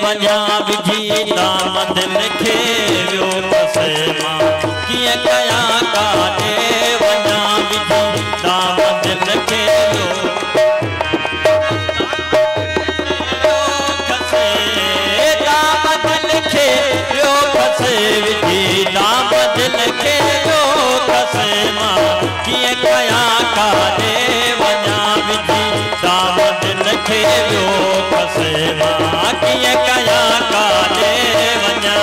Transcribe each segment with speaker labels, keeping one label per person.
Speaker 1: वञा विझी दामद लिखे वियो कसे मां कीअं कयां काॾे वञा विझी दामद लिखे वियो कसे दामद लिखे वियो कसे विझी दामद लिखे वियो कसे मां कीअं कयां काॾे वञा विझी दामद लिखे वियो कसे मां कीअं कयां काॾे वञा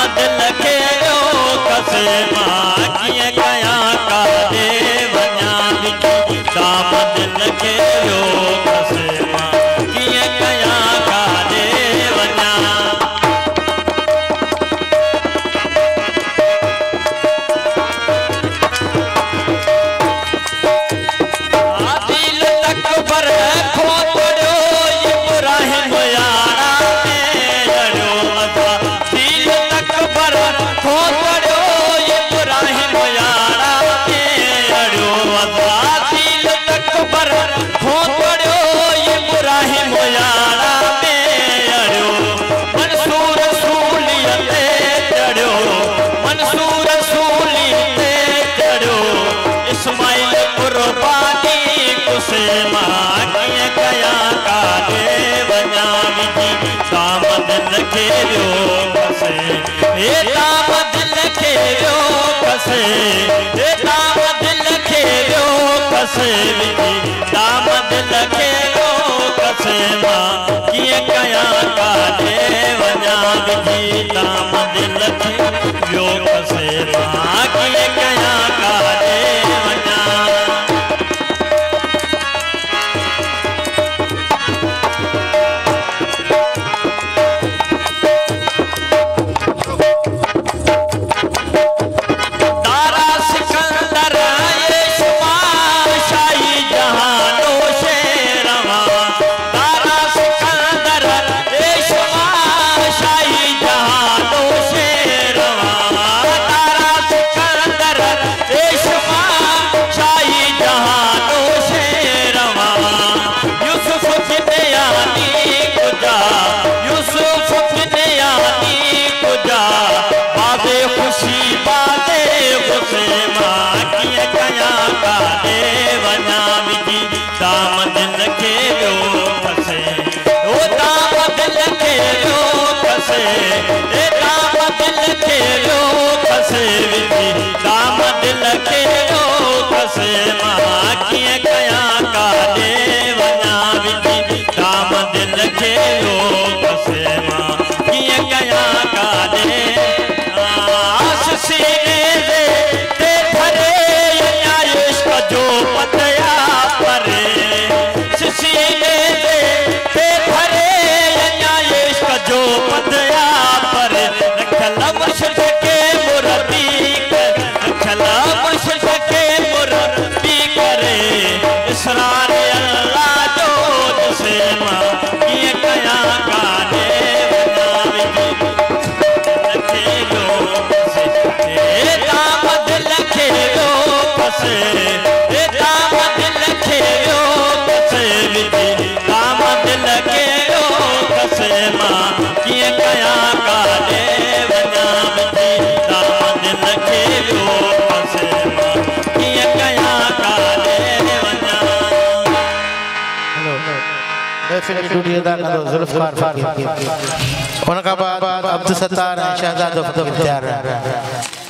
Speaker 1: दामद लिखे वियो कसे मां कीअं कयां काॾे वञा विझी दामद लिखे वियो कसे मां कीअं कयां काॾे वञा दिल तक पर खोतड़ियो इब्राहिम यारा में अड़ियो मज़ा दिल तक पर खोतड़ियो इब्राहिम यारा में अड़ियो मज़ा दिल तक पर खोतड़ियो इब्राहिम यारा में अड़ियो मंसूर सूलीअ ते चढ़ियो मंसूर सूली ते चढ़ियो इस्माइल कुर्बानी कुसे मां कीअं कयां काॾे वञा विझी दामद लिखे वियो कसे हे दामद लिखे वियो कसे हे दामद लिखे वियो कसे विझी दामद लिखे वियो कसे मां कीअं कयां काॾे वञा विझी दामद लिखे वियो कसे मां कीअं कयां काॾे वञा दामद लिखे वियो कसे ओ दामद लिखे वियो कसे ए दामद लिखे वियो कसे विझी दामद लिखे वियो कसे मां कीअं कयां काॾे वञा विझी दामद लिखे वियो कसे मां कीअं कयां काॾे आस सीने ते भरे या इश्क जो पतया परे सीने ते भरे या इश्क जो पतया पर रखल मुर्शिद के मुरब्बी रखल मुर्शिद के मुरब्बी करे इसरार अल्लाह जो से मां कीअं कयां काॾे वञा विझी लिखे वियो कसे हे दामद लिखे वियो कसे हे दामद लिखे वियो कसे विझी दामद लिखे वियो कसे मां कीअं कयां काॾे वञा विझी दामद लिखे वियो कसे मां कीअं कयां काॾे वञा
Speaker 2: महफिल की ड्यूटी अदा करो जुल्फकार फकीर उनका बाद अब्दुल सत्तार शहजाद फकीर तैयार